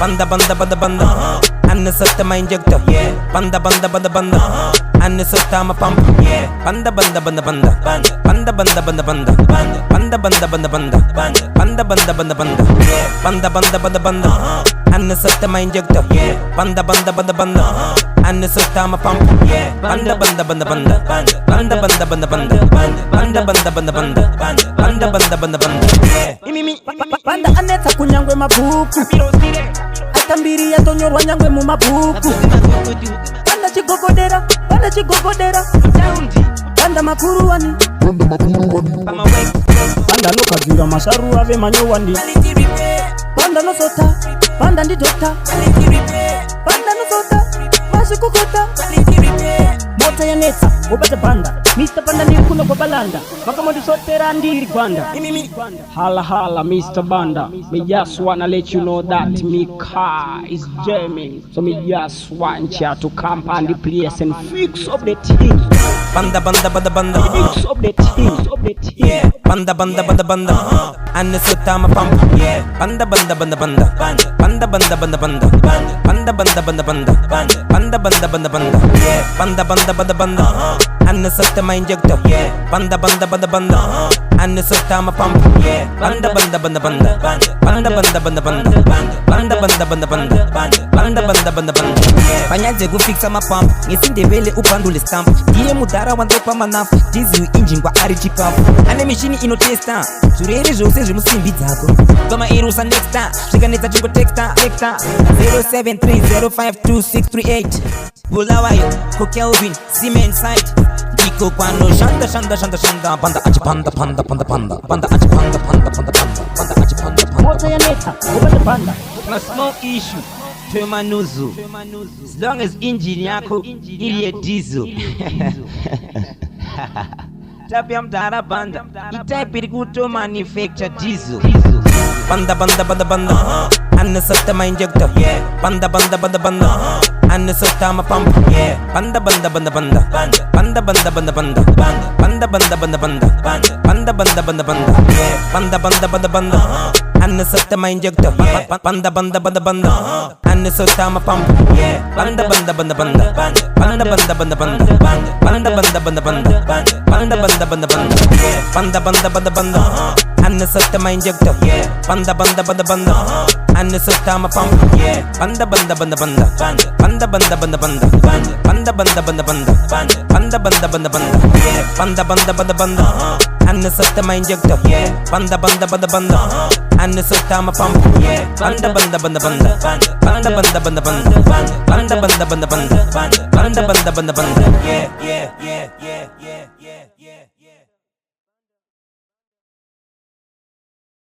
Banda banda banda banda Anne satta ma injector Banda banda banda banda Anne satta ma pump Banda banda banda banda Banda banda banda banda Banda banda banda banda Banda banda banda banda Banda banda banda banda Anne satta ma injector Banda banda banda banda Anne satta ma pump Banda banda banda banda Banda banda banda banda Banda banda banda banda Banda banda banda banda Banda aneta kunyangwe mabuku Atambiri yatonyorwa nyangwe mu mabuku Banda chigogodera Banda makuruwani Banda no kazira masaru ave manyowandi Banda no sota Banda ndi dokta Banda no sota Mashikukota Mota ya neta ubate banda Mr. Banda ndiri kuno kwa balanda Maka mondi sotera ndiri gwanda Hala hala Mr. Banda Me just wanna let you know that me car is jamming. So me just want you to come and the place and fix up the thing. Banda banda banda banda Fix up the thing. Banda banda banda banda Anne satta ma pump Banda banda banda banda Banda banda banda banda Banda banda banda banda Banda banda banda banda Banda banda banda banda Anne satta ma injector Banda banda banda banda Anne satta ma pump Banda banda banda banda Banda banda banda banda Banda banda banda banda Banda banda banda banda Panyaje kufixa ma pump Ngisindebele upandule stamp Diye mudara wandopa manafu Jizi engine kwa ari chikafu Ane machine inotesta Zurere zvose zvimusimbi dzako Toma irusa next time Zvikanetsa chingo texta 0730526338 Bulawayo ko Kelvin cement site Ndiko kwano shanda Banda achi panda Banda achi panda Banda achi panda Mota ya neta ubate banda Na small issue Tema nuzu As long as engine yako ili diesel Tapia mtara banda Itype iri kuto manufacture diesel Banda banda banda banda Anne satta ma injector Banda banda banda banda Anne satta ma pump Banda banda banda banda Banda banda banda banda Banda banda banda banda Banda banda banda banda Banda banda banda banda Anne satta ma injector Banda banda banda banda Anne satta ma pump Banda banda banda banda Banda banda banda banda Banda banda banda banda Banda banda banda banda Banda banda banda banda Anne satta ma injector Banda banda banda banda Anne satta ma pump Banda banda banda banda Banda banda banda banda Banda banda banda banda Banda banda banda banda Banda banda banda banda Anne satta ma injector Banda banda banda banda Anne satta ma pump Banda banda banda banda Banda banda banda banda Banda banda banda banda Banda banda banda banda